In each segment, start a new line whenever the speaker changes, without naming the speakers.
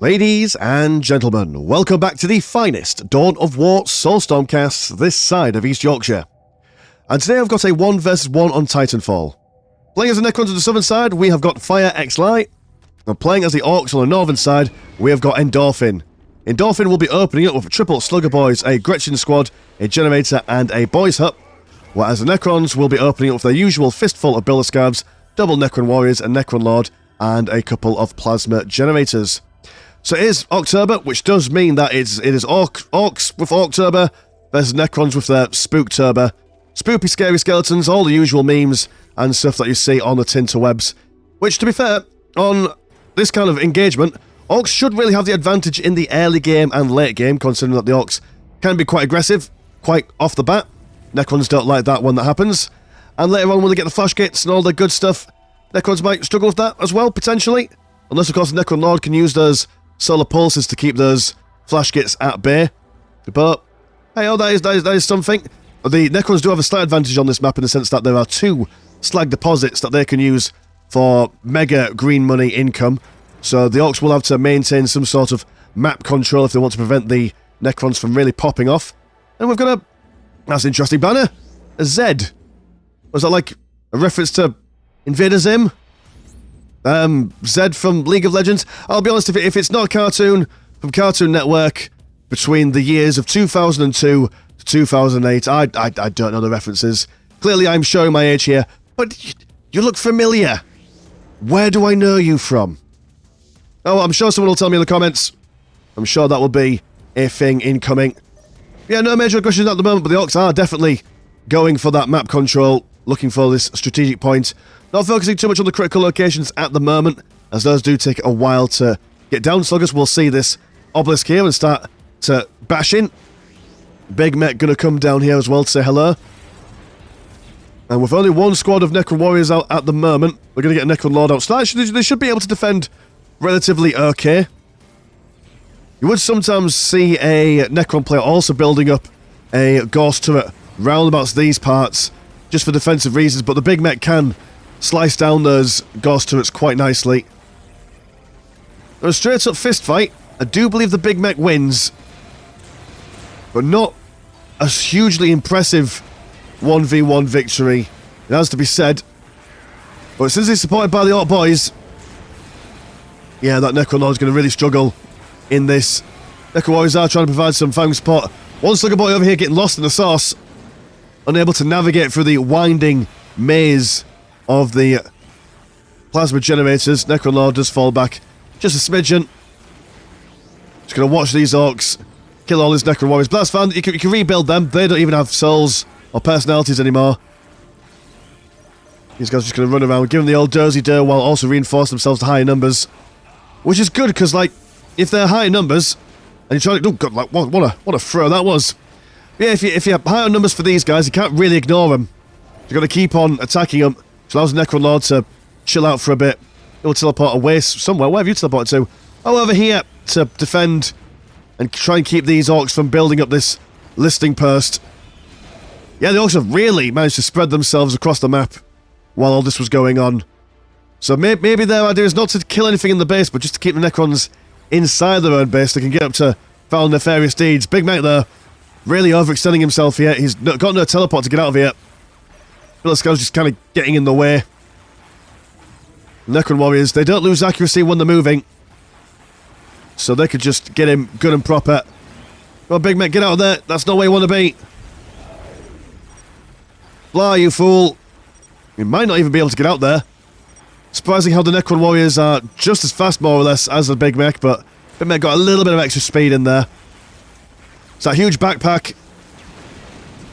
Ladies and gentlemen, welcome back to the finest Dawn of War Soulstorm cast this side of East Yorkshire. And today I've got a 1 versus 1 on Titanfall. Playing as the Necrons on the southern side, we have got Fire X Light. And playing as the Orcs on the northern side, we have got Endorphin. Endorphin will be opening up with a triple Slugger Boys, a Gretchen Squad, a Generator and a Boys Hut. Whereas the Necrons will be opening up with their usual fistful of Builder Scavs, double Necron Warriors, a Necron Lord, and a couple of Plasma Generators. So it is Orktober, which does mean that it is Orcs with Orktober versus Necrons with their Spooktober. Spoopy, scary skeletons, all the usual memes and stuff that you see on the Tinterwebs. Which, to be fair, on this kind of engagement, Orcs should really have the advantage in the early game and late game, considering that the Orcs can be quite aggressive, quite off the bat. Necrons don't like that when that happens. And later on, when they get the flash kits and all the good stuff, Necrons might struggle with that as well, potentially. Unless, of course, the Necron Lord can use those solar pulses to keep those flash kits at bay. But, hey, oh, that is something. The Necrons do have a slight advantage on this map in the sense that there are 2 slag deposits that they can use for mega green money income. So the Orcs will have to maintain some sort of map control if they want to prevent the Necrons from really popping off. And we've got that's an interesting banner. A Z. Was that like a reference to Invader Zim? Zed from League of Legends. I'll be honest, if it's not a cartoon from Cartoon Network between the years of 2002 to 2008, I don't know the references. Clearly I'm showing my age here, but you look familiar. Where do I know you from? Oh, I'm sure someone will tell me in the comments. I'm sure that will be a thing incoming. Yeah, no major aggression at the moment, but the Orcs are definitely going for that map control, looking for this strategic point. Not focusing too much on the critical locations at the moment, as those do take a while to get down. Sluggers will see this obelisk here and start to bash in. Big Mech gonna come down here as well to say hello. And with only 1 squad of Necron Warriors out at the moment, we're gonna get a Necron Lord out. So actually, they should be able to defend relatively okay. You would sometimes see a Necron player also building up a Ghost turret roundabouts these parts, just for defensive reasons, but the Big Mech can slice down those Ghost turrets quite nicely. A straight up fist fight. I do believe the Big Mech wins, but not a hugely impressive 1v1 victory. It has to be said. But since he's supported by the Orc Boys, yeah, that Necron Lord's going to really struggle in this. Necron Warriors are trying to provide some fang support. One Slugger Boy over here getting lost in the sauce, unable to navigate through the winding maze of the Plasma Generators. Necron Lord does fall back just a smidgen. Just going to watch these Orcs kill all these Necron Warriors. But that's fine, you can rebuild them. They don't even have souls or personalities anymore. These guys are just going to run around, give them the old dozy-do while also reinforce themselves to higher numbers. Which is good, because, like, if they're high numbers, and you're trying to... Oh, God, like, what a throw that was. Yeah, if you have higher numbers for these guys, you can't really ignore them. You've got to keep on attacking them, which allows the Necron Lord to chill out for a bit. He'll teleport away somewhere. Where have you teleported to? Oh, over here to defend and try and keep these Orcs from building up this listing post. Yeah, the Orcs have really managed to spread themselves across the map while all this was going on. So maybe their idea is not to kill anything in the base, but just to keep the Necrons inside their own base. They can get up to foul nefarious deeds. Big Mech there, really overextending himself here. He's got no teleport to get out of here. Builder Scav's just kind of getting in the way. Necron Warriors, they don't lose accuracy when they're moving, so they could just get him good and proper. Come on, Big Mech, get out of there. That's not where you want to be. Fly, you fool. You might not even be able to get out there. Surprising how the Necron Warriors are just as fast, more or less, as the Big Mech, but Big Mech got a little bit of extra speed in there. It's that huge backpack.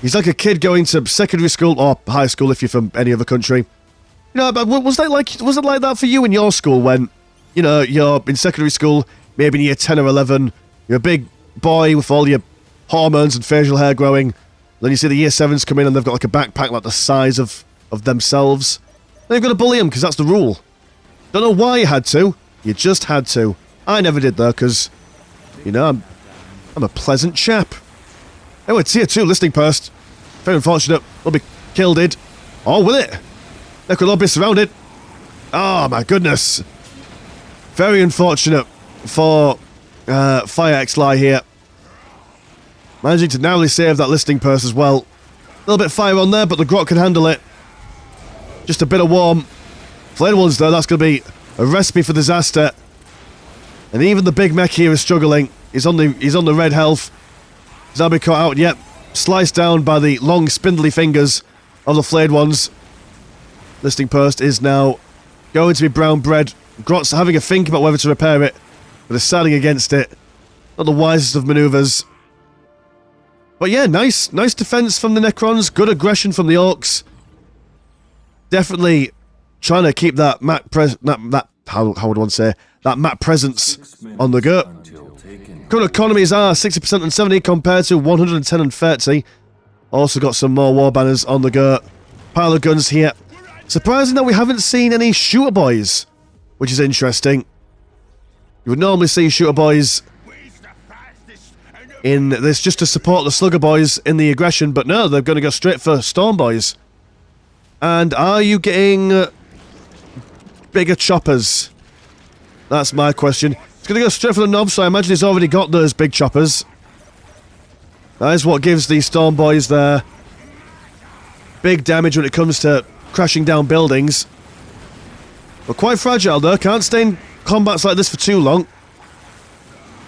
He's like a kid going to secondary school, or high school if you're from any other country. You know, but was it like that for you in your school when, you know, you're in secondary school, maybe in year 10 or 11, you're a big boy with all your hormones and facial hair growing, then you see the year 7s come in and they've got like a backpack like the size of themselves. And you've got to bully them because that's the rule. Don't know why you had to, you just had to. I never did though, because, you know, I'm a pleasant chap. Oh, it's tier 2 listing post. Very unfortunate. We'll be killed it. Oh, will it? Necron Lord be surrounded. Oh, my goodness. Very unfortunate. for Fire X-Lie here. Managing to narrowly save that listing purse as well. A little bit of fire on there, but the Grot can handle it. Just a bit of warm. Flayed Ones though, that's going to be a recipe for disaster. And even the big mech here is struggling. He's on the red health. He's now been caught out. Yep, sliced down by the long spindly fingers of the Flayed Ones. Listing purse is now going to be brown bread. Grot's having a think about whether to repair it, but deciding against it. Not the wisest of manoeuvres. But yeah, nice defense from the Necrons. Good aggression from the Orcs. Definitely trying to keep that map how would one say that map presence on the go. Current economies are 60% and 70 compared to 110 and 30. Also got some more war banners on the go. Pile of guns here. Surprising that we haven't seen any shooter boys, which is interesting. You would normally see shooter boys in this just to support the slugger boys in the aggression, but no, they're going to go straight for storm boys. And are you getting bigger choppers? That's my question. It's going to go straight for the knob, so I imagine he's already got those big choppers. That is what gives the storm boys their big damage when it comes to crashing down buildings. But quite fragile though, can't stay in combats like this for too long.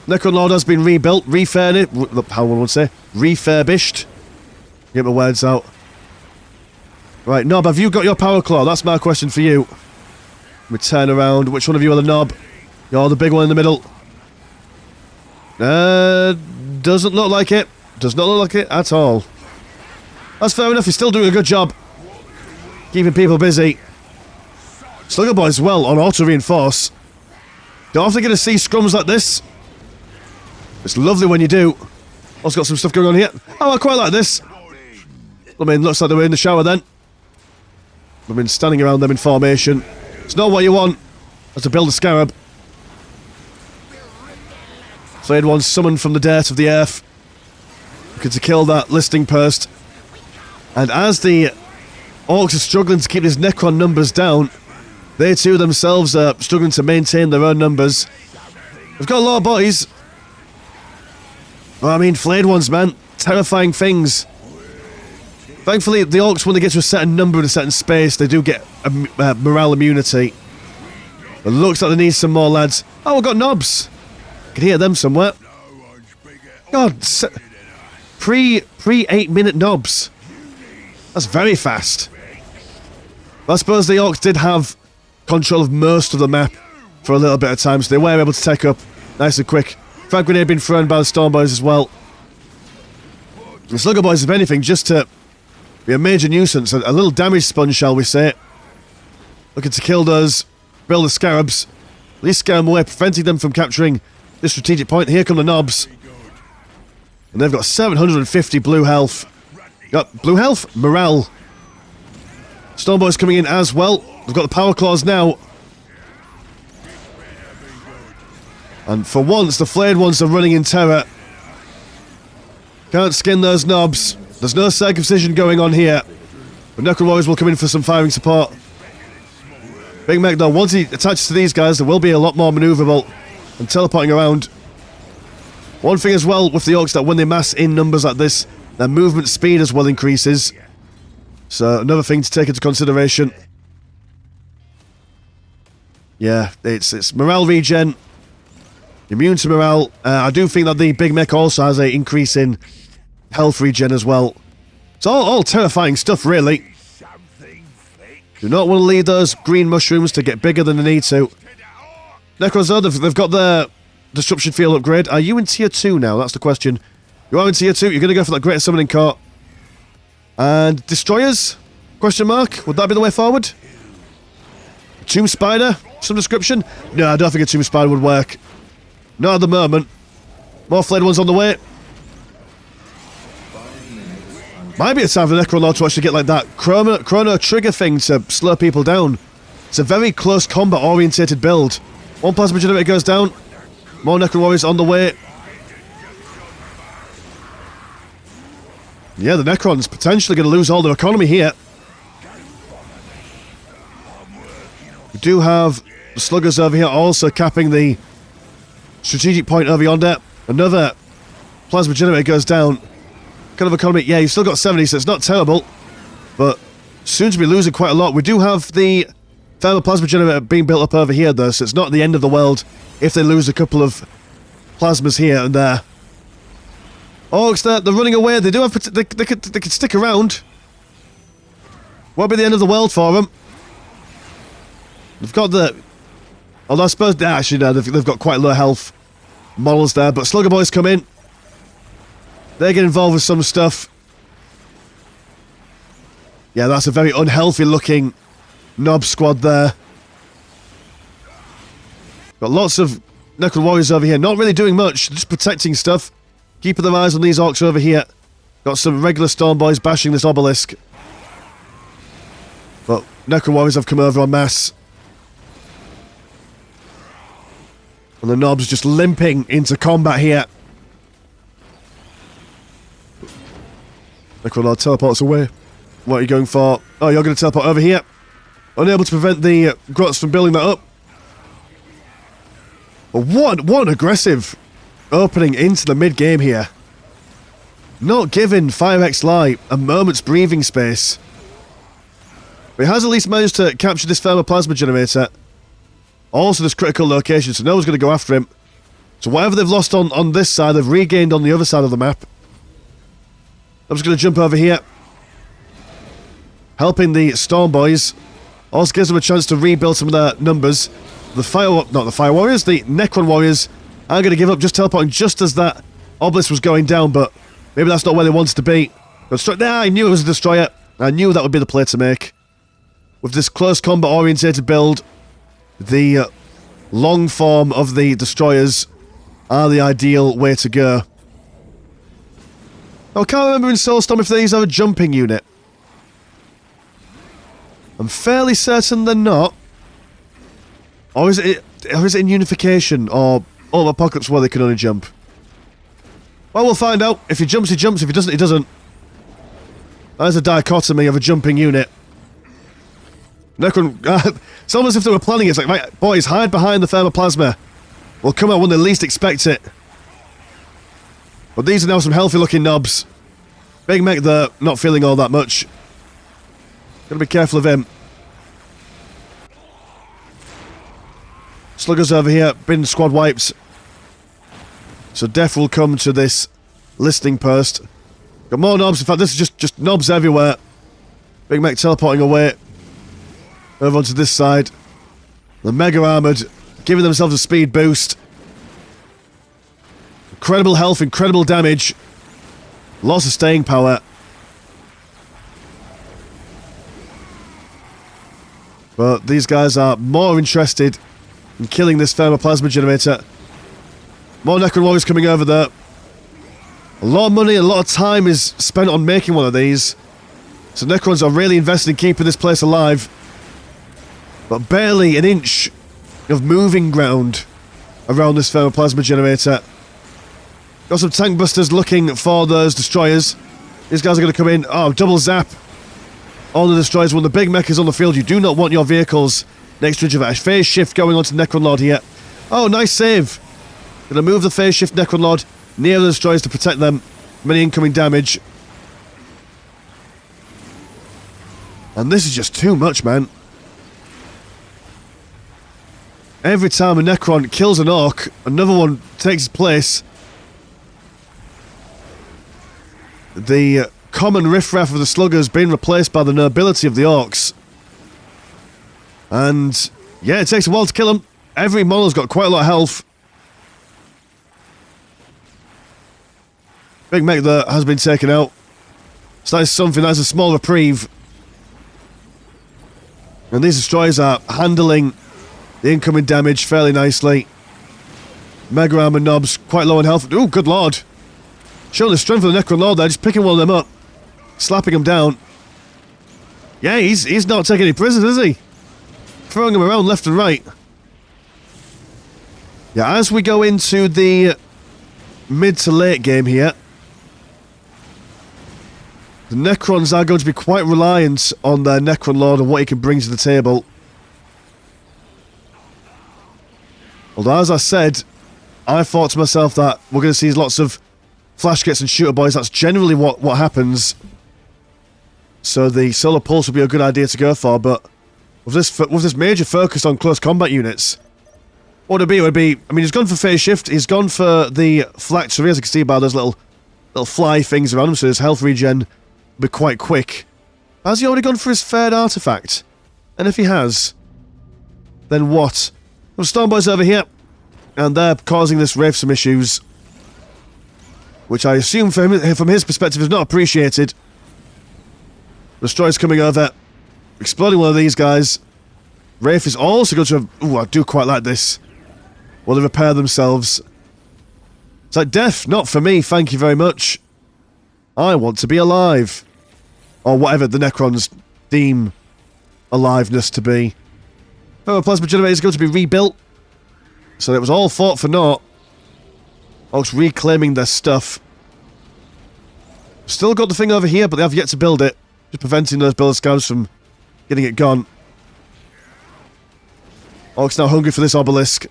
Necron Lord has been rebuilt, how one would say, refurbished. Get my words out. Right, Knob, have you got your power claw? That's my question for you. We turn around. Which one of you are the Knob? You're the big one in the middle. Doesn't look like it. Does not look like it at all. That's fair enough, he's still doing a good job. Keeping people busy. Slugger Boys well on auto-reinforce. Don't often get to see scrums like this. It's lovely when you do. Also got some stuff going on here. Oh, I quite like this. I mean, looks like they were in the shower then. I've been standing around them in formation. It's not what you want. That's to build a scarab. Flayed Ones summoned from the dirt of the earth. Looking to kill that listing purse. And as the Orcs are struggling to keep these Necron numbers down, they too themselves are struggling to maintain their own numbers. They've got a lot of boys. Well, I mean, Flayed Ones, man. Terrifying things. Thankfully, the Orcs, when they get to a certain number in a certain space, they do get a morale immunity. It looks like they need some more lads. Oh, we've got knobs. I can hear them somewhere. God, pre 8-minute knobs. That's very fast. I suppose the Orcs did have control of most of the map for a little bit of time, so they were able to take up nice and quick. Frag grenade being thrown by the Storm Boys as well. The Slugger Boys, if anything, just to be a major nuisance, a little damage sponge, shall we say. Looking to kill those, build the scarabs, at least scare them away, preventing them from capturing this strategic point. Here come the knobs. And they've got 750 blue health. Got blue health? Morale. Storm Boys coming in as well. They've got the power claws now. And for once, the Flayed Ones are running in terror. Can't skin those knobs. There's no circumcision going on here. But Necron Warriors will come in for some firing support. Big Mech, though, once he attaches to these guys, there will be a lot more manoeuvrable and teleporting around. One thing as well with the Orcs, that when they mass in numbers like this, their movement speed as well increases. So another thing to take into consideration. Yeah, it's morale regen. Immune to morale. I do think that the Big Mech also has an increase in health regen as well. It's all terrifying stuff, really. Do not want to leave those green mushrooms to get bigger than they need to. Necrons, though, they've got their disruption field upgrade. Are you in tier 2 now? That's the question. You are in tier 2. You're going to go for that Greater Summoning Court. And Destroyers? Question mark? Would that be the way forward? Tomb Spider? Some description? No, I don't think a Tomb Spider would work. Not at the moment. More Flayed Ones on the way. Might be a time for Necron Lord to actually get like that chrono trigger thing to slow people down. It's a very close combat orientated build. One plasma generator goes down. More Necron Warriors on the way. Yeah, the Necron's potentially going to lose all their economy here. We do have the Sluggers over here also capping the strategic point over yonder. Another plasma generator goes down. Kind of economy. Yeah, you've still got 70, so it's not terrible. But soon to be losing quite a lot. We do have the thermal plasma generator being built up over here, though, so it's not the end of the world if they lose a couple of plasmas here and there. Orcs, they're running away. They do have... They could stick around. Won't be the end of the world for them. They've got the... Although I suppose... Actually, no, they've got quite low health models there, but Slugger Boys come in. They get involved with some stuff. Yeah, that's a very unhealthy looking Nob squad there. Got lots of Necron Warriors over here, not really doing much, just protecting stuff. Keeping their eyes on these Orcs over here. Got some regular Storm Boys bashing this obelisk. But Necron Warriors have come over en masse. And the Nobs just limping into combat here. Necron Lord teleports away. What are you going for? Oh, you're going to teleport over here. Unable to prevent the Grots from building that up. But what an aggressive opening into the mid-game here. Not giving FireX Light a moment's breathing space. But he has at least managed to capture this thermal plasma generator. Also this critical location, so no one's going to go after him. So whatever they've lost on this side, they've regained on the other side of the map. I'm just going to jump over here. Helping the Storm Boys. Also gives them a chance to rebuild some of their numbers. The Fire Warriors, the Necron Warriors are going to give up, just teleporting just as that obelisk was going down, but maybe that's not where they wanted to be. I knew it was a destroyer. I knew that would be the play to make. With this close combat orientated build, the long form of the destroyers are the ideal way to go. I can't remember in Soulstorm if they have a jumping unit. I'm fairly certain they're not. Or is it in Unification or Apocalypse where they can only jump? Well, we'll find out. If he jumps, he jumps. If he doesn't, he doesn't. There's a dichotomy of a jumping unit. Necron... it's almost as if they were planning it. It's like, right, boys, hide behind the thermoplasma. We'll come out when they least expect it. But these are now some healthy-looking Nobs. Big Mech, though, not feeling all that much. Gotta be careful of him. Sluggers over here, been squad wipes. So death will come to this listening post. Got more Nobs. In fact, this is just Nobs everywhere. Big Mech teleporting away. Over onto this side. The Mega Armoured, giving themselves a speed boost. Incredible health, incredible damage. Lots of staying power. But these guys are more interested in killing this thermoplasma generator. More Necron Warriors coming over there. A lot of money, a lot of time is spent on making one of these. So Necrons are really invested in keeping this place alive. But barely an inch of moving ground around this thermoplasma generator. Got some tank busters looking for those destroyers. These guys are going to come in. Oh, double zap. All the destroyers. When the big mech is on the field, you do not want your vehicles next to each other. Phase shift going on to Necron Lord here. Oh, nice save. Going to move the phase shift Necron Lord near the destroyers to protect them. Many incoming damage. And this is just too much, man. Every time a Necron kills an Orc, another one takes its place. The common riffraff of the Sluggers being replaced by the nobility of the Orcs. And yeah, it takes a while to kill them. Every model's got quite a lot of health. Big Mech there has been taken out. So that is something, that's a small reprieve. And these destroyers are handling the incoming damage fairly nicely. Mega Armor Nobs, quite low on health. Ooh, good lord. Showing the strength of the Necron Lord there, just picking one of them up. Slapping him down. Yeah, he's not taking any prisoners, is he? Throwing him around left and right. Yeah, as we go into the mid to late game here, the Necrons are going to be quite reliant on their Necron Lord and what he can bring to the table. Although, as I said, I thought to myself that we're going to see lots of flash kits and shooter boys. That's generally what happens. So the solar pulse would be a good idea to go for, but with this major focus on close combat units, what would it be? It would be, I mean, he's gone for phase shift, he's gone for the phylactery, as you can see by those little fly things around him, so his health regen will be quite quick. Has he already gone for his third artifact? And if he has, then what? There are Stormboys over here, and they're causing this Wraith some issues, which I assume from his perspective is not appreciated. Destroyer's coming over, exploding one of these guys. Wraith is also going to... Ooh, I do quite like this. Will they repair themselves? It's like, death, not for me, thank you very much. I want to be alive. Or whatever the Necrons deem aliveness to be. Plasma generator is going to be rebuilt. So it was all fought for naught. Folks reclaiming their stuff. Still got the thing over here, but they have yet to build it. Just preventing those build scouts from getting it gone. Orcs now hungry for this obelisk.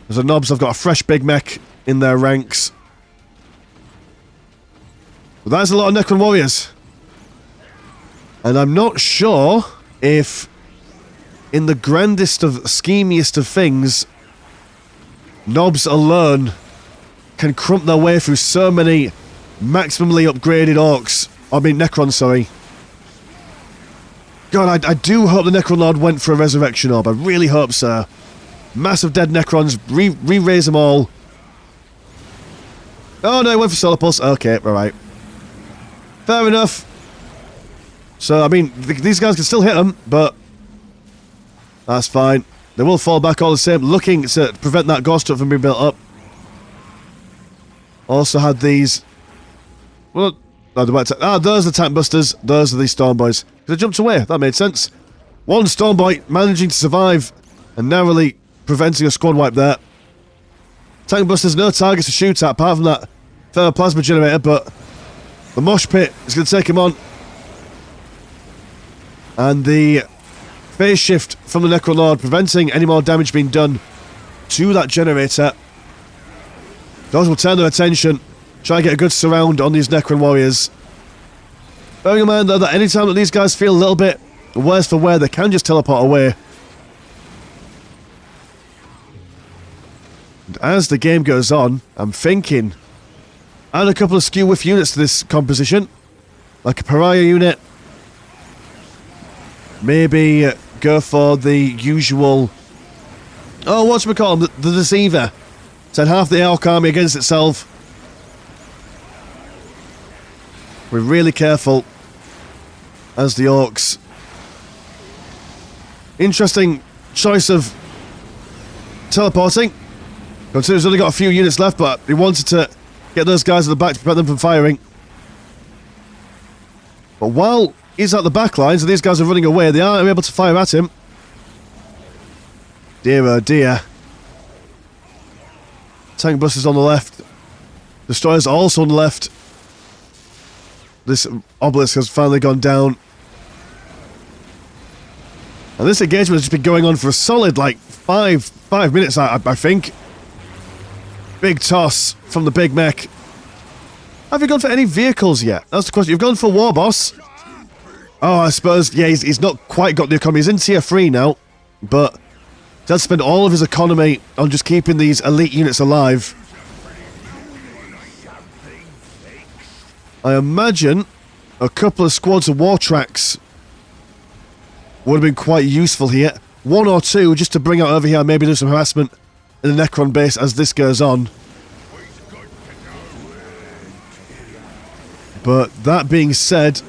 As the Knobs have got a fresh big mech in their ranks. But that's a lot of Necron warriors. And I'm not sure if, in the grandest of, schemiest of things, Knobs alone can crump their way through so many maximally upgraded orcs. I mean, Necrons, sorry. God, I do hope the Necron Lord went for a resurrection orb. I really hope so. Massive dead Necrons, re-raise them all. Oh no, he went for Solar Pulse. Okay, alright. Fair enough. So, I mean, these guys can still hit them, but that's fine. They will fall back all the same, looking to prevent that ghost truck from being built up. Also had these... Well, no, those are the tank busters. Those are the Stormboys. They jumped away. That made sense. One Stormboy managing to survive and narrowly preventing a squad wipe there. Tank busters, no targets to shoot at apart from that thermoplasma generator, but the mosh pit is going to take him on. And the phase shift from the Necron Lord preventing any more damage being done to that generator. Those will turn their attention. Try and get a good surround on these Necron warriors. Bearing in mind though that any time that these guys feel a little bit worse for wear, they can just teleport away. And as the game goes on, I'm thinking, add a couple of skew whiff units to this composition, like a pariah unit. Maybe go for the usual... Oh, whatchamacallit, the Deceiver. Send half the Orc army against itself. We're really careful as the Orcs. Interesting choice of teleporting. Considering he's only got a few units left, but he wanted to get those guys at the back to prevent them from firing. But while he's at the back lines and these guys are running away, they are able to fire at him. Dear oh dear. Tank busters on the left. Destroyers also on the left. This obelisk has finally gone down. And this engagement has just been going on for a solid, like, five minutes, I think. Big toss from the big mech. Have you gone for any vehicles yet? That's the question. You've gone for War Boss. Oh, I suppose, yeah, he's not quite got the economy. He's in tier 3 now, but he has to spend all of his economy on just keeping these elite units alive. I imagine a couple of squads of war tracks would have been quite useful here. One or two just to bring out over here and maybe do some harassment in the Necron base as this goes on. But that being said,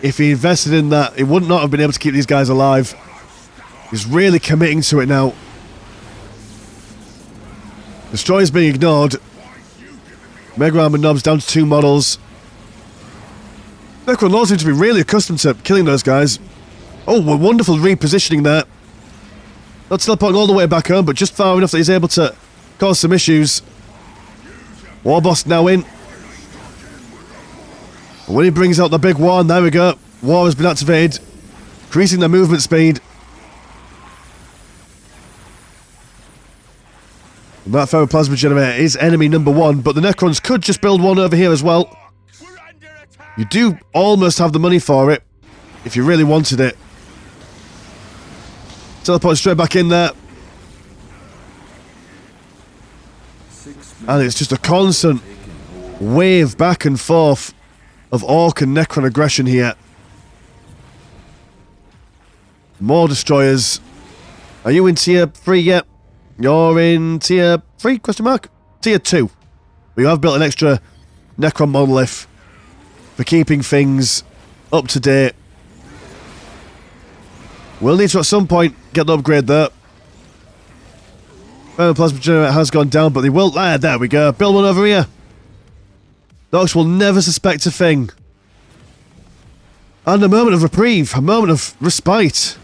if he invested in that, he would not have been able to keep these guys alive. He's really committing to it now. Destroyer's being ignored. Mega Armor Knobs down to 2 models. Necron Lords seem to be really accustomed to killing those guys. Oh, a wonderful repositioning there. Not teleporting all the way back home, but just far enough that he's able to cause some issues. Warboss now in. And when he brings out the big war, and there we go. War has been activated, increasing their movement speed. And that Plasma Generator is enemy number 1, but the Necrons could just build one over here as well. You do almost have the money for it, if you really wanted it. Teleport straight back in there. And it's just a constant wave back and forth of Orc and Necron aggression here. More destroyers. Are you in tier 3 yet? You're in tier 3? Question mark? Tier 2. We have built an extra Necron monolith for keeping things up to date. We'll need to at some point get the upgrade there. Plasma Generator has gone down, but they will... there we go. Build one over here. Dogs will never suspect a thing. And a moment of reprieve. A moment of respite.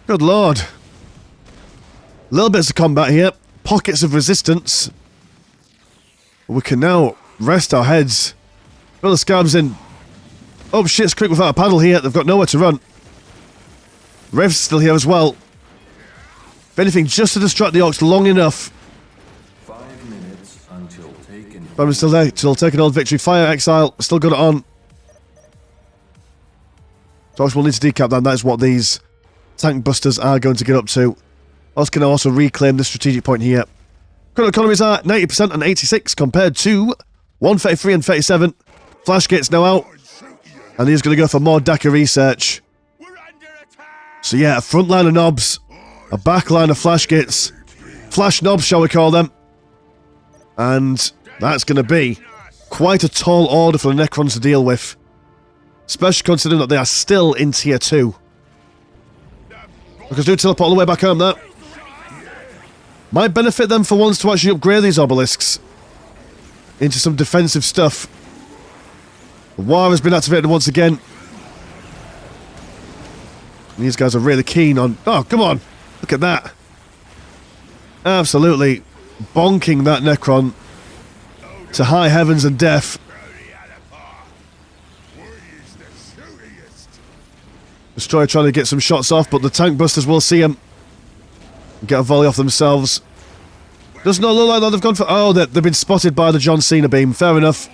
Good lord. Little bits of combat here. Pockets of resistance. We can now rest our heads. Build the scabs in. Oh, shit's creek without a paddle here. They've got nowhere to run. Rev's still here as well. If anything, just to distract the Orcs long enough.
5 minutes until taken.
But we're still there till taking old victory. Fire Exile, still got it on. So we'll need to decap that, and that is what these tank busters are going to get up to. Us can also reclaim the strategic point here. Current economies are 90% and 86 compared to 133 and 37. Flash gates now out. And he's going to go for more DACA research. So yeah, a front line of knobs. A back line of flash gates. Flash knobs, shall we call them. And that's going to be quite a tall order for the Necrons to deal with. Especially considering that they are still in tier 2. Because do teleport all the way back home there. Might benefit them for once to actually upgrade these obelisks into some defensive stuff. The war has been activated once again. These guys are really keen on... Oh, come on! Look at that. Absolutely bonking that Necron to high heavens and death. Destroyer trying to get some shots off, but the tank busters will see him. Get a volley off themselves. Does not look like that they've gone for... Oh, they've been spotted by the John Cena beam. Fair enough.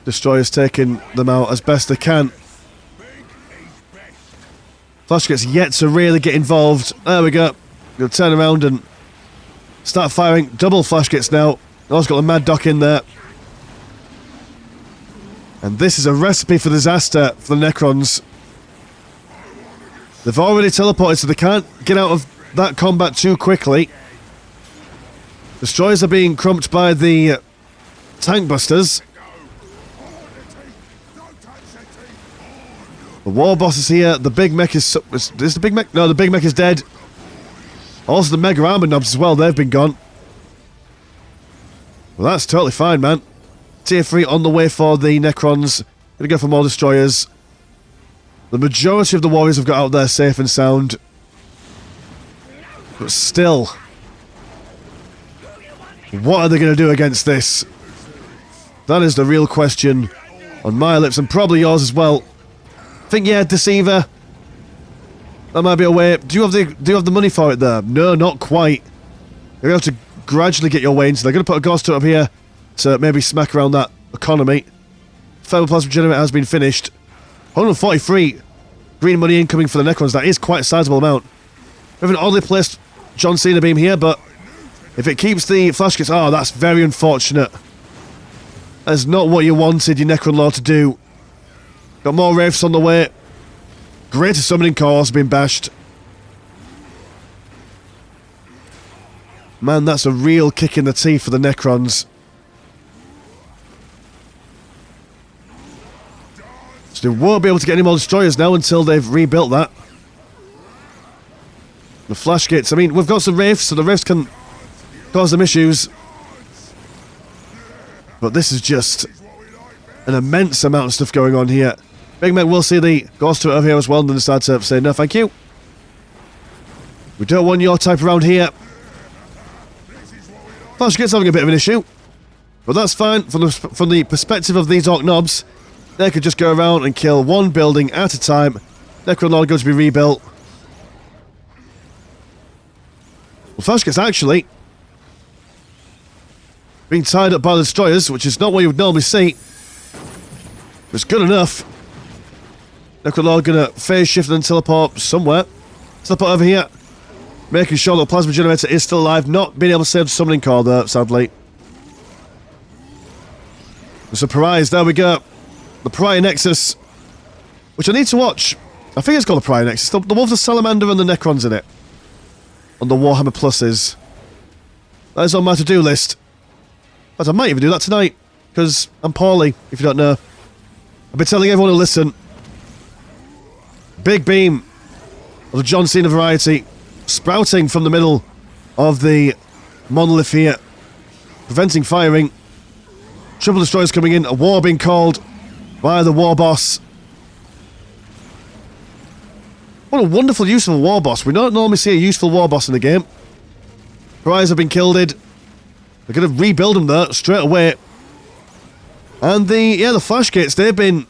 Destroyers taking them out as best they can. Flash gets yet to really get involved. There we go. Gonna turn around and start firing. Double flash gets now. Also got the Mad Doc in there. And this is a recipe for disaster for the Necrons. They've already teleported, so they can't get out of that combat too quickly. Destroyers are being crumped by the tank busters. The war boss is here. The big mech is the big mech? No, the big mech is dead. Also the mega armor knobs as well. They've been gone. Well, that's totally fine, man. Tier 3 on the way for the Necrons. Gonna go for more destroyers. The majority of the warriors have got out there safe and sound. But still, what are they going to do against this? That is the real question on my lips, and probably yours as well. I think, yeah, Deceiver. That might be a way. Do you have the money for it there? No, not quite. You're going to have to gradually get your way into. They're going to put a ghost up here to maybe smack around that economy. Thermal Plasma Generator has been finished. 143 green money incoming for the Necrons. That is quite a sizable amount. We have an oddly placed John Cena beam here, but if it keeps the flash kits... Oh, that's very unfortunate. That's not what you wanted your Necron Lord to do. Got more Wraiths on the way. Greater Summoning Core has been bashed. Man, that's a real kick in the teeth for the Necrons. So they won't be able to get any more destroyers now until they've rebuilt that. The flash gates, I mean, we've got some Wraiths, so the Wraiths can cause them issues. But this is just an immense amount of stuff going on here. Big Mech will see the ghost to it over here as well, and then decide to say, no, thank you. We don't want your type around here. Flash gates having a bit of an issue. But that's fine, from the perspective of these Orc knobs. They could just go around and kill one building at a time. Necron Lord going to be rebuilt. Well, Flash gets actually being tied up by the destroyers, which is not what you would normally see. It's good enough. Necron Lord gonna phase shift and teleport somewhere. Teleport over here. Making sure the plasma generator is still alive. Not being able to save the summoning core there, sadly. There's a prize. There we go. The Pariah Nexus. Which I need to watch. I think it's called the Pariah Nexus. The one with the Salamander and the Necrons in it. On the Warhammer Pluses. That is on my to-do list. But I might even do that tonight. Because I'm poorly, if you don't know. I've been telling everyone to listen. Big beam of the John Cena variety sprouting from the middle of the monolith here, preventing firing. Triple destroyers coming in, a war being called by the war boss. What a wonderful use of a war boss. We don't normally see a useful war boss in the game. Pariahs have been killed. They're going to rebuild them there straight away. And the flash gates, they've been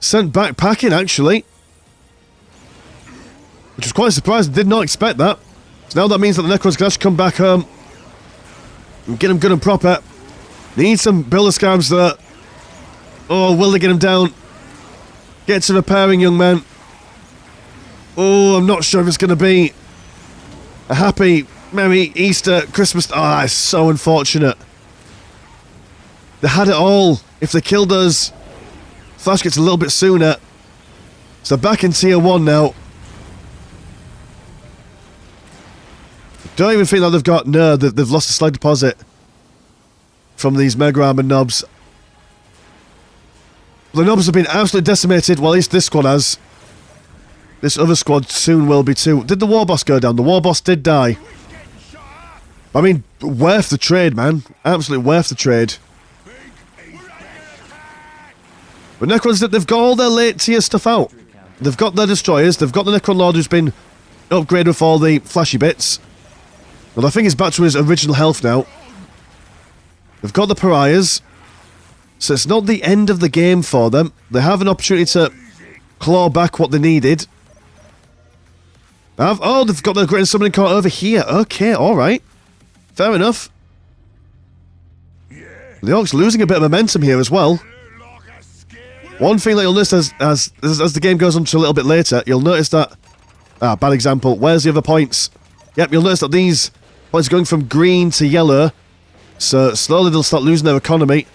sent back packing actually. Which was quite surprising, did not expect that. So now that means that the Necrons can actually come back home and get them good and proper. Need some builder scabs there. Oh, will they get them down? Get to repairing, young man. Oh, I'm not sure if it's going to be a happy, merry Easter, Christmas. Oh, that is so unfortunate. They had it all. If they killed us, Flash gets a little bit sooner. So back in tier 1 now. Don't even think that they've got... No, they've lost a slight deposit from these Mega Armor knobs. The knobs have been absolutely decimated. Well, at least this squad has. This other squad soon will be too. Did the War Boss go down? The War Boss did die. I mean, worth the trade, man. Absolutely worth the trade. But Necrons, they've got all their late tier stuff out. They've got their destroyers. They've got the Necron Lord who's been upgraded with all the flashy bits. Well, I think he's back to his original health now. They've got the Pariahs. So it's not the end of the game for them. They have an opportunity to claw back what they needed. Oh, they've got the Great Summoning Core over here. Okay, alright. Fair enough. The Orcs losing a bit of momentum here as well. One thing that you'll notice as the game goes on to a little bit later, you'll notice that... bad example. Where's the other points? Yep, you'll notice that these points are going from green to yellow. So slowly they'll start losing their economy.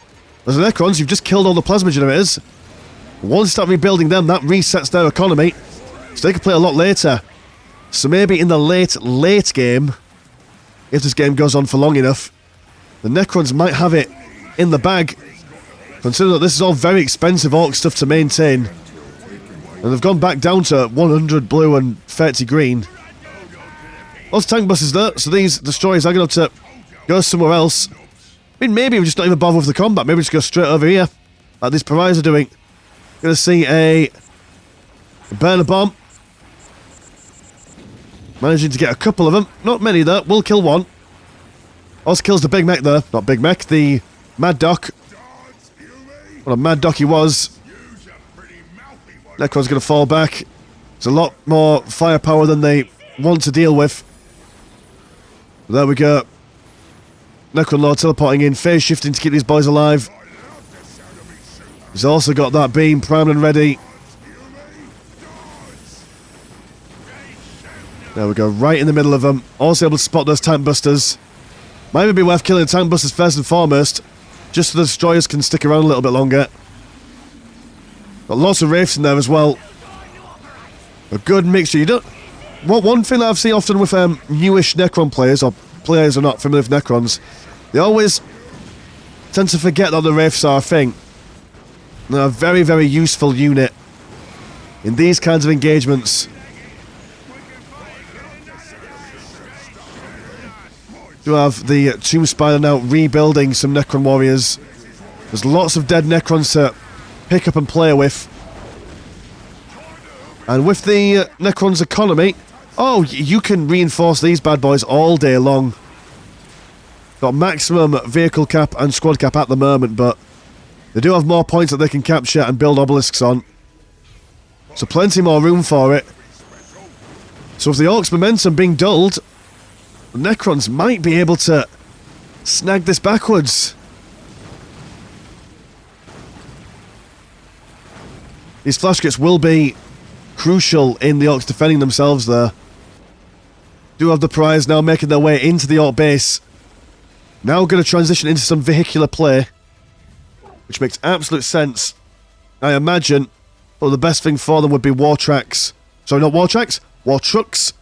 As the Necrons, you've just killed all the plasma generators. Once you start rebuilding them, that resets their economy. So they can play a lot later. So maybe in the late game, if this game goes on for long enough, the Necrons might have it in the bag. Consider that this is all very expensive Orc stuff to maintain. And they've gone back down to 100 blue and 30 green. Lots of tank buses there, so these destroyers are going to have to go somewhere else. I mean, maybe we just not even bother with the combat. Maybe just go straight over here, like these Pariahs are doing. Going to see a burner bomb. Managing to get a couple of them. Not many there. Will kill one. Also kills the Big Mech there. Not Big Mech, the Mad Doc. What a Mad Doc he was. Necron's going to fall back. There's a lot more firepower than they want to deal with. There we go. Necron Lord teleporting in, phase shifting to keep these boys alive. He's also got that beam primed and ready. There we go, right in the middle of them. Also able to spot those tank busters. Might even be worth killing the tank busters first and foremost, just so the destroyers can stick around a little bit longer. Got lots of wraiths in there as well. A good mixture. You don't... One thing that I've seen often with newish Necron players, or players who are not familiar with Necrons, they always tend to forget that the wraiths are a thing. They're a very, very useful unit in these kinds of engagements. You have the Tomb Spider now rebuilding some Necron warriors. There's lots of dead Necrons to pick up and play with. And with the Necron's economy, oh, you can reinforce these bad boys all day long. Got maximum vehicle cap and squad cap at the moment, but they do have more points that they can capture and build obelisks on. So plenty more room for it. So with the Orcs' momentum being dulled, the Necrons might be able to snag this backwards. These flash kits will be crucial in the Orcs defending themselves there. Do have the prize now making their way into the Orc base. Now going to transition into some vehicular play, which makes absolute sense. I imagine the best thing for them would be war tracks. Sorry, not war tracks, war trucks,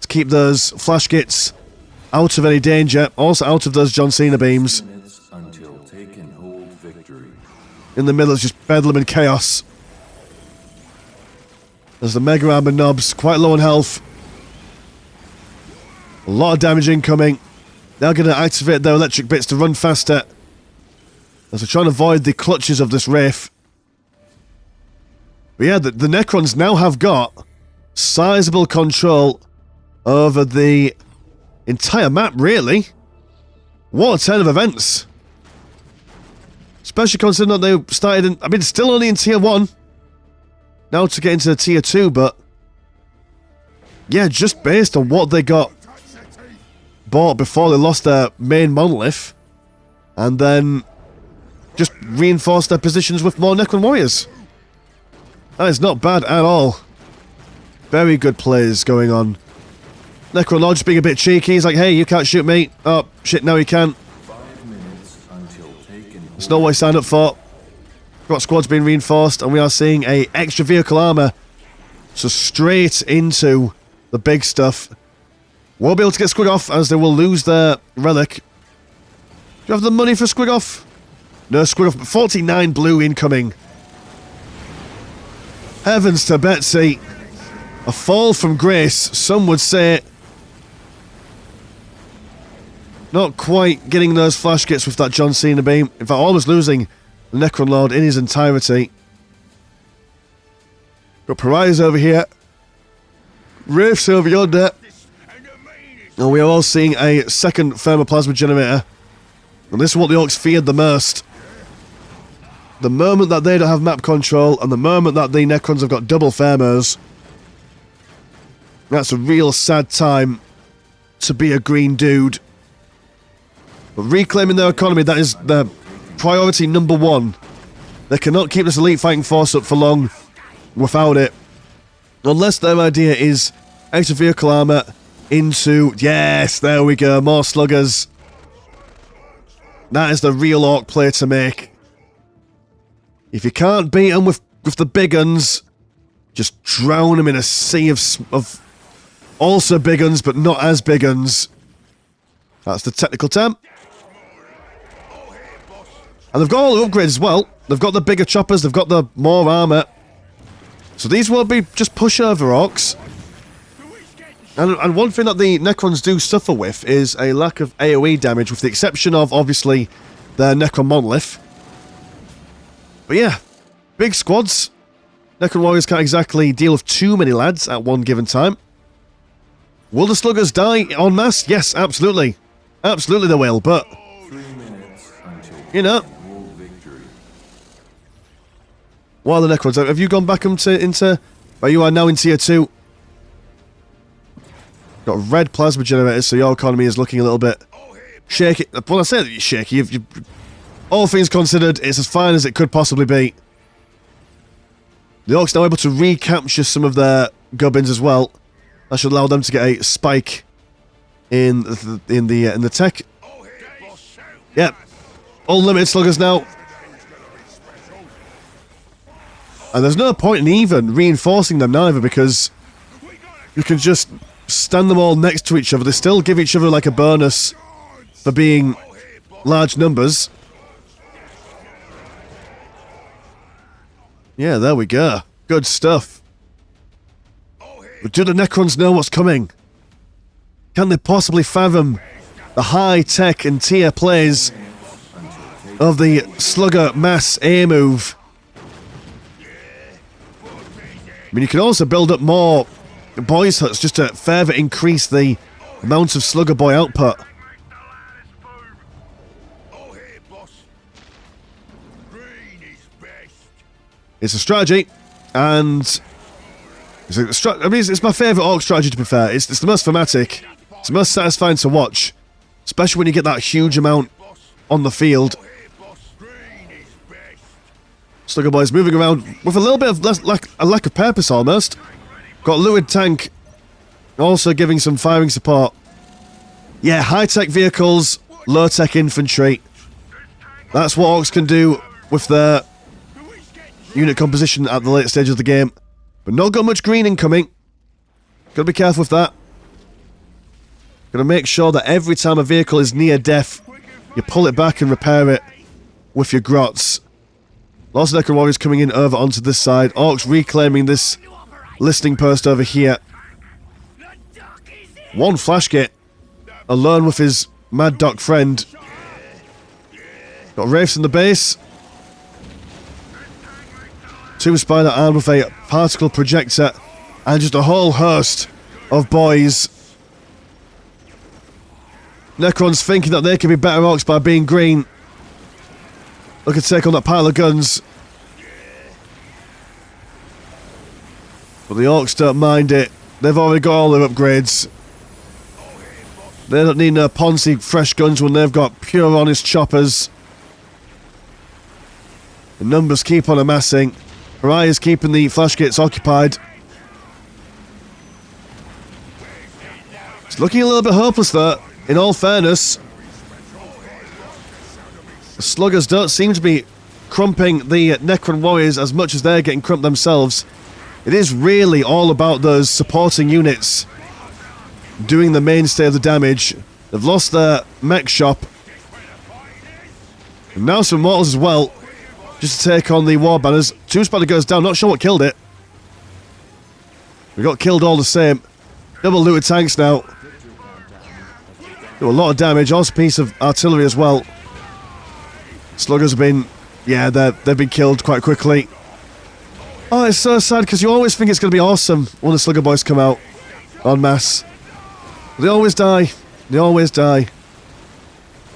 to keep those flash kits out of any danger, also out of those John Cena beams.
Until taken hold victory.
In the middle is just bedlam and chaos. There's the Mega Armor knobs, quite low on health. A lot of damage incoming. They're going to activate their electric bits to run faster, as they're trying to avoid the clutches of this Wraith. But yeah, the Necrons now have got sizable control over the entire map, really. What a turn of events. Especially considering that they started in... I mean, still only in Tier 1. Now to get into Tier 2, but... yeah, just based on what they got bought before they lost their main monolith, and then just reinforced their positions with more Necron warriors. That is not bad at all. Very good plays going on. Necron Lord just being a bit cheeky. He's like, hey, you can't shoot me. Oh, shit, now he can.
5 minutes until taken.
That's not what I signed up for. Got squads being reinforced, and we are seeing a extra vehicle armor. So straight into the big stuff. Won't be able to get Squig off, as they will lose their relic. Do you have the money for Squig off? No Squig off, but 49 blue incoming. Heavens to Betsy. A fall from grace, some would say. Not quite getting those flash kits with that John Cena beam. In fact, almost losing the Necron Lord in his entirety. Got Pariahs over here. Wraiths over yonder. And we are all seeing a second thermoplasma generator. And this is what the Orcs feared the most. The moment that they don't have map control, and the moment that the Necrons have got double thermos, that's a real sad time to be a green dude. But reclaiming their economy, that is their priority number one. They cannot keep this elite fighting force up for long without it. Unless their idea is extra vehicle armor into... yes, there we go, more sluggers. That is the real Orc play to make. If you can't beat them with the big guns, just drown them in a sea of also big guns, but not as big guns. That's the technical term. And they've got all the upgrades as well. They've got the bigger choppers, they've got the more armor. So these won't be just pushover Orcs. And one thing that the Necrons do suffer with is a lack of AoE damage, with the exception of, obviously, their Necron monolith. But yeah, big squads. Necron warriors can't exactly deal with too many lads at one given time. Will the sluggers die en masse? Yes, absolutely. Absolutely they will, but...
3 minutes until
you know...
victory.
What are the Necrons? Have you gone back into... well, you are now in Tier 2. Got red plasma generators, so your economy is looking a little bit shaky. Well, I say that you're shaky. All things considered, it's as fine as it could possibly be. The Orcs now able to recapture some of their gubbins as well. That should allow them to get a spike in the tech. Yep, unlimited sluggers now. And there's no point in even reinforcing them neither, because you can just stand them all next to each other. They still give each other like a bonus for being large numbers. Yeah, there we go. Good stuff. But do the Necrons know what's coming? Can they possibly fathom the high tech and tier plays of the Slugger Mass A move? I mean, you can also build up more boys huts just to further increase the amount of Slugger Boy output. It's a strategy, and it's my favourite Orc strategy, to be fair. It's the most thematic. It's most satisfying to watch, especially when you get that huge amount on the field. Slugger Boys moving around with a little bit of a lack of purpose almost. Got Looted Tank also giving some firing support. Yeah, high-tech vehicles, low-tech infantry. That's what Orcs can do with their unit composition at the late stage of the game. But not got much green incoming. Gotta be careful with that. Gotta make sure that every time a vehicle is near death, you pull it back and repair it with your grots. Lots of Necron warriors coming in over onto this side. Orcs reclaiming this listening post over here. One Flashgate alone with his Mad Doc friend. Got Wraiths in the base. Two Spider armed with a particle projector. And just a whole host of boys. Necron's thinking that they can be better Orcs by being green. Look at take on that pile of guns. But the Orcs don't mind it. They've already got all their upgrades. They don't need no Ponzi fresh guns when they've got pure honest choppers. The numbers keep on amassing. Pariah's keeping the Flashgates occupied. It's looking a little bit hopeless though, in all fairness. The Sluggers don't seem to be crumping the Necron warriors as much as they're getting crumped themselves. It is really all about those supporting units doing the mainstay of the damage. They've lost their mech shop. And now some mortals as well, just to take on the war banners. Two Spider goes down, not sure what killed it. We got killed all the same. Double Looted Tanks now. Do a lot of damage, also a piece of artillery as well. Sluggers have been, yeah, they've been killed quite quickly. Oh, it's so sad because you always think it's going to be awesome when the Slugger Boys come out en masse. They always die. They always die.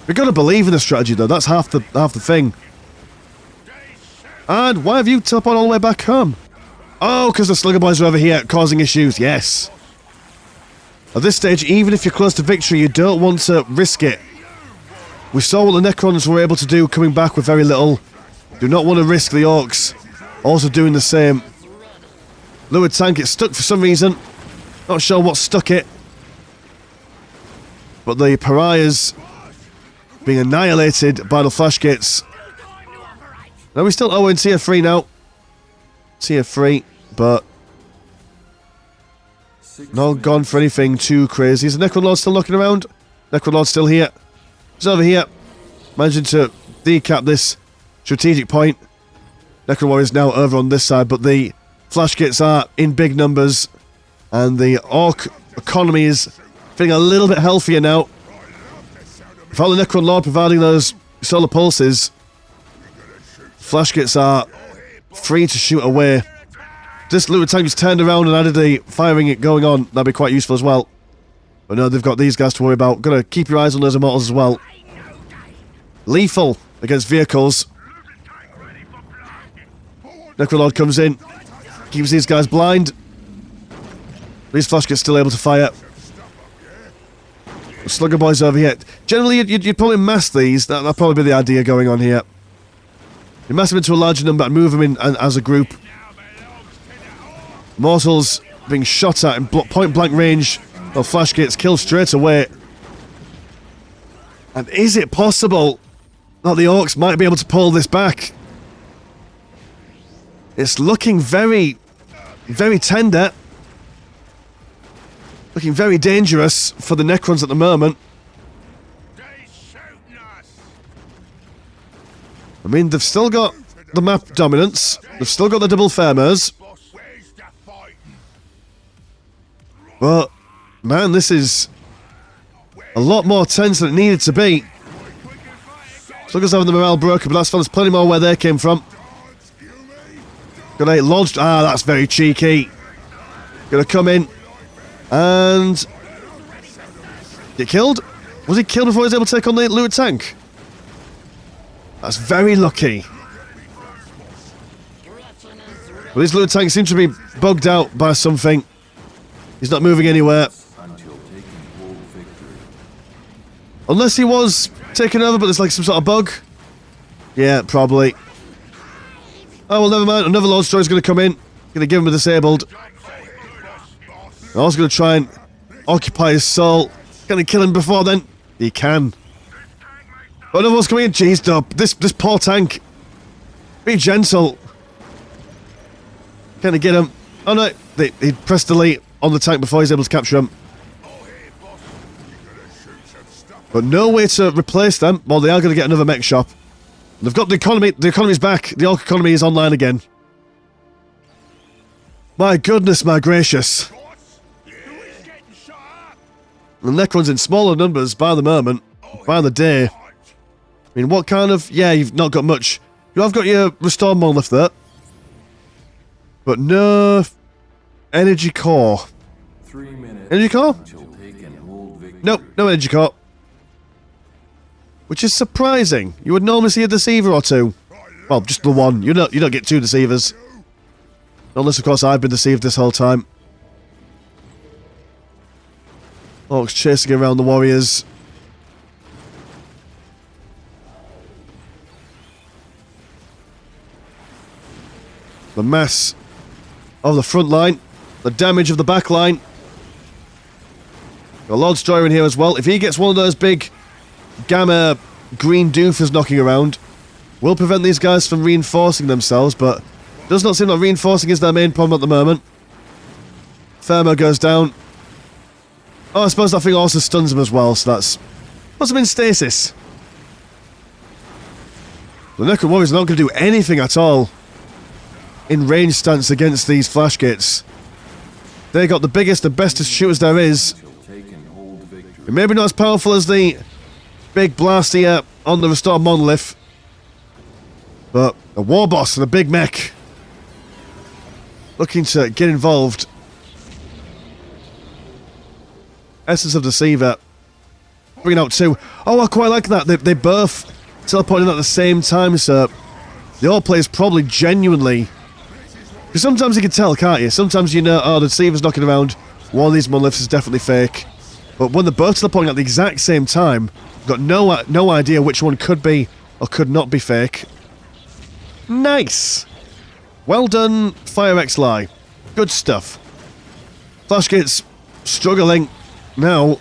We've got to believe in the strategy though. That's half the thing. And why have you teleported all the way back home? Oh, because the Slugger Boys are over here causing issues. Yes. At this stage, even if you're close to victory, you don't want to risk it. We saw what the Necrons were able to do coming back with very little. Do not want to risk the Orcs also doing the same. Looted Tank gets stuck for some reason. Not sure what stuck it. But the Pariahs being annihilated by the Flashgates. Now we still in tier 3 now. Tier 3, but not gone for anything too crazy. Is the Necron Lord still knocking around? Necron Lord's still here. He's over here. Managing to decap this strategic point. Necron Warriors now over on this side, but the Flashgates are in big numbers. And the Orc economy is feeling a little bit healthier now. Without the Necron Lord providing those solar pulses, Flashgates are free to shoot away. This Looted Tank just turned around and added the firing it going on. That'd be quite useful as well. But no, they've got these guys to worry about. Gotta keep your eyes on those immortals as well. Lethal against vehicles. Necrolord comes in. Keeps these guys blind. These Flashgates still able to fire. The Slugger Boys over here. Generally, you'd probably mass these. That'd probably be the idea going on here. You mass them into a larger number and move them in as a group. Mortals being shot at in point blank range. Well, Flashgates killed straight away. And is it possible that the Orcs might be able to pull this back? It's looking very, very tender. Looking very dangerous for the Necrons at the moment. I mean, they've still got the map dominance. They've still got the double Fairmers. But, man, this is a lot more tense than it needed to be. Sluggers having the morale broken, but that's fine. There's plenty more where they came from. Gonna lodged. Ah, that's very cheeky. Gonna come in and get killed. Was he killed before he was able to take on the Looted Tank? That's very lucky. Well, these Looted Tanks seem to be bugged out by something. He's not moving anywhere. Unless he was taken over, but there's like some sort of bug. Yeah, probably. Oh, well, never mind. Another Lord Destroyer's going to come in. Going to give him a disabled. I was going to try and occupy his soul. Can he kill him before then? He can. Oh, another one's coming in. Jeez, no. This poor tank. Be gentle. Can he get him? Oh, no. He pressed delete on the tank before he's able to capture him. But no way to replace them. Well, they are going to get another mech shop. They've got the economy. The economy's back. The Orc economy is online again. My goodness, my gracious. The Necron's in smaller numbers by the moment, by the day. I mean, what kind of... Yeah, you've not got much. You have got your Restore Monolith there. But no... Energy Core.
3 minutes
Energy Core?
until take and hold victory.
Nope, no Energy Core. Which is surprising. You would normally see a Deceiver or two. Well, just the one. You don't get 2 Deceivers. Unless, of course, I've been deceived this whole time. Orcs chasing around the warriors. The mass of the front line. The damage of the back line. Got Lord Destroyer in here as well. If he gets one of those big gamma green doofers knocking around, will prevent these guys from reinforcing themselves, but does not seem like reinforcing is their main problem at the moment. Thermo goes down. Oh, I suppose that thing also stuns him as well, so that's... Puts him in stasis. The Necron Warriors are not going to do anything at all in range stance against these flash gates. They got the biggest and bestest shooters there is. It may be not as powerful as the big blast here on the Restore Monolith, but a war boss and a big mech looking to get involved. Essence of Deceiver. Bringing out 2. Oh, I quite like that. They both teleporting at the same time, so the all players probably genuinely... Because sometimes you can tell, can't you? Sometimes you know, oh, the Deceiver's knocking around. One of these monoliths is definitely fake. But when they're both teleporting at the exact same time, you've got no idea which one could be or could not be fake. Nice! Well done, FireXLi. Good stuff. Flashgate's struggling now.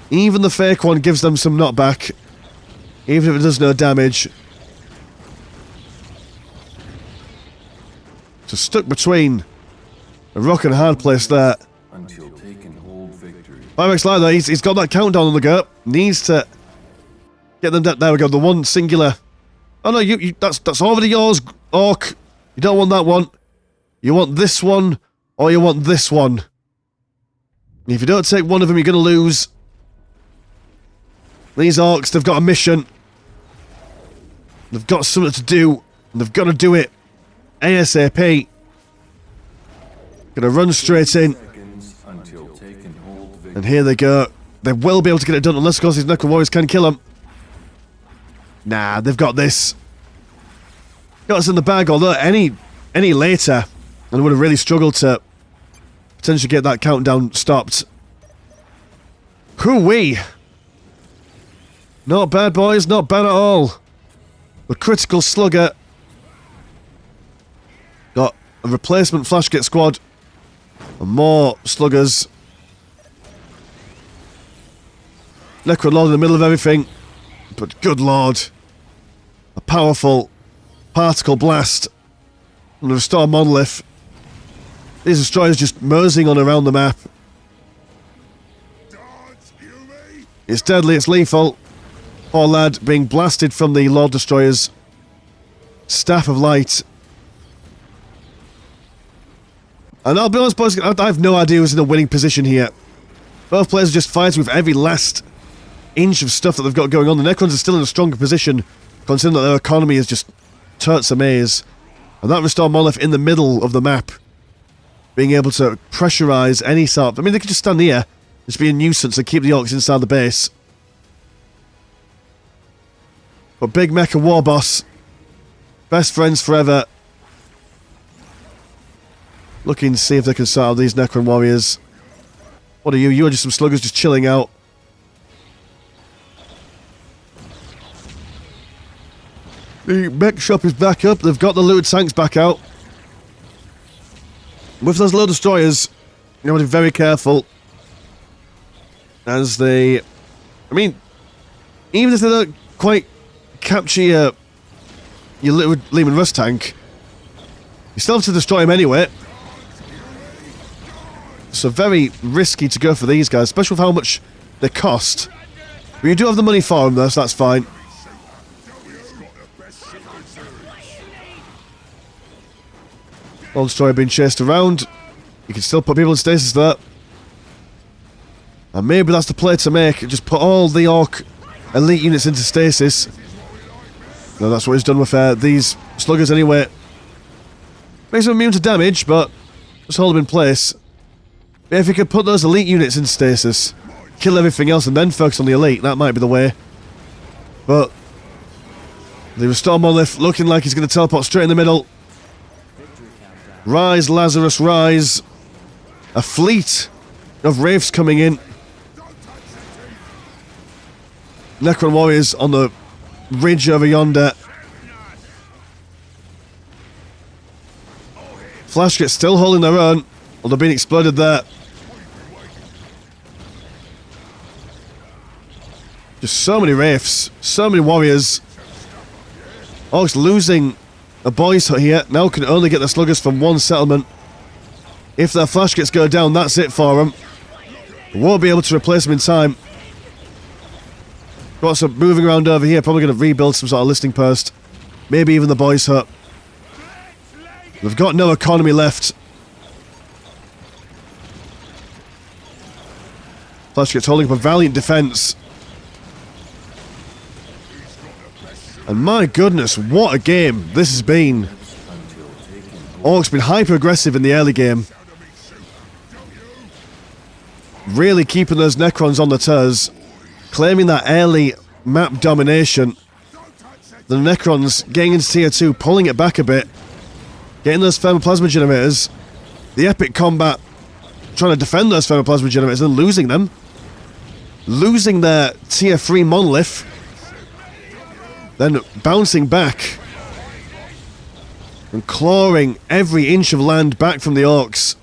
Even the fake one gives them some knockback, even if it does no damage. So stuck between a rock and a hard place there.
Until take and hold victory.
FireXLi though, he's got that countdown on the go. Needs to get them down. There we go, the one singular. Oh no, that's already yours, Orc. You don't want that one. You want this one, or you want this one. If you don't take one of them, you're going to lose. These Orcs, they've got a mission. They've got something to do, and they've got to do it ASAP. Gonna run straight in.
Until take and hold victory.
And here they go. They will be able to get it done, unless of course these Necron Warriors can kill them. Nah, they've got this. Got us in the bag, although any later, and would have really struggled to potentially get that countdown stopped. Hoo-wee! Not bad, boys, not bad at all. The critical slugger. Got a replacement flashgate squad. And more sluggers. Necron Lord in the middle of everything. But good lord. A powerful particle blast from the Restore Monolith. These destroyers just moseying on around the map. It's deadly, it's lethal. Poor lad being blasted from the Lord Destroyer's Staff of Light. And I'll be honest, boys, I have no idea who's in a winning position here. Both players are just fighting with every last inch of stuff that they've got going on. The Necrons are still in a stronger position, considering that their economy is just totes amaze. And that Restore Monolith in the middle of the map, being able to pressurize any sort of... I mean, they could just stand here, just be a nuisance and keep the Orcs inside the base. But Big Mecha War Boss, best friends forever. Looking to see if they can sort out these Necron Warriors. What are you? You are just some sluggers just chilling out. The mech shop is back up. They've got the looted tanks back out. With those low destroyers, you have to be very careful. As they... I mean, even if they don't quite capture your Lehman Russ tank, you still have to destroy him anyway. So very risky to go for these guys, especially with how much they cost. But you do have the money for them though, so that's fine. Old destroyer being chased around. You can still put people in stasis there. And maybe that's the play to make. Just put all the Orc elite units into stasis. No, that's what he's done with these sluggers anyway. Makes them immune to damage, but just hold them in place. If you could put those elite units in stasis, kill everything else and then focus on the elite, that might be the way. But the Restore Monolith looking like he's going to teleport straight in the middle. Rise, Lazarus, rise. A fleet of Wraiths coming in. Necron warriors on the ridge over yonder. Flash gets still holding their own, although being exploded there. Just so many Wraiths, so many warriors. Orcs losing a boys hut here. Now can only get the sluggers from one settlement. If their flash gets go down, that's it for them. Won't be able to replace them in time. Got some moving around over here. Probably going to rebuild some sort of listing post. Maybe even the boys hut. They've got no economy left. Flash gets holding up a valiant defense. And my goodness, what a game this has been. Orc's been hyper-aggressive in the early game. Really keeping those Necrons on the toes. Claiming that early map domination. The Necrons getting into tier 2, pulling it back a bit. Getting those thermoplasma generators. The epic combat trying to defend those thermoplasma generators and losing them. Losing their tier 3 monolith. Then bouncing back. And clawing every inch of land back from the Orcs.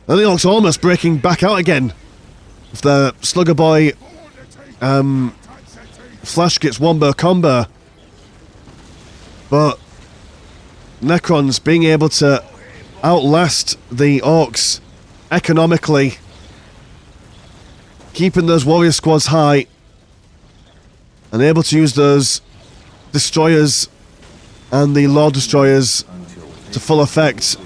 And the Orcs almost breaking back out again. If the Slugger Boy Flash gets wombo combo. But Necrons being able to outlast the Orcs economically. Keeping those warrior squads high. And able to use those destroyers and the Lord Destroyers to full effect.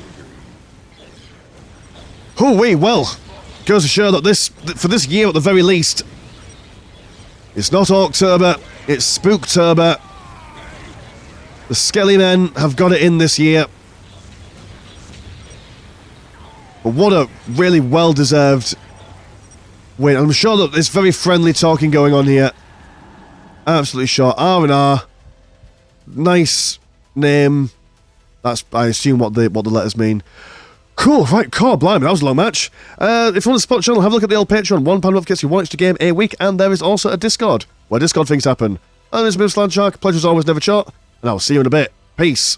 Well, goes to show that this, for this year at the very least, it's not Orktober, it's Spooktober. The Skelly Men have got it in this year. But what a really well-deserved win. I'm sure that there's very friendly talking going on here. Absolutely sure. R&R. Nice name. That's, I assume, what the letters mean. Cool, right, core, blimey, that was a long match. If you want to support the channel, have a look at the old Patreon. £1 month gets you one extra game a week, and there is also a Discord, where Discord things happen. And this is Slandshark. Pleasure's always never short, and I'll see you in a bit. Peace.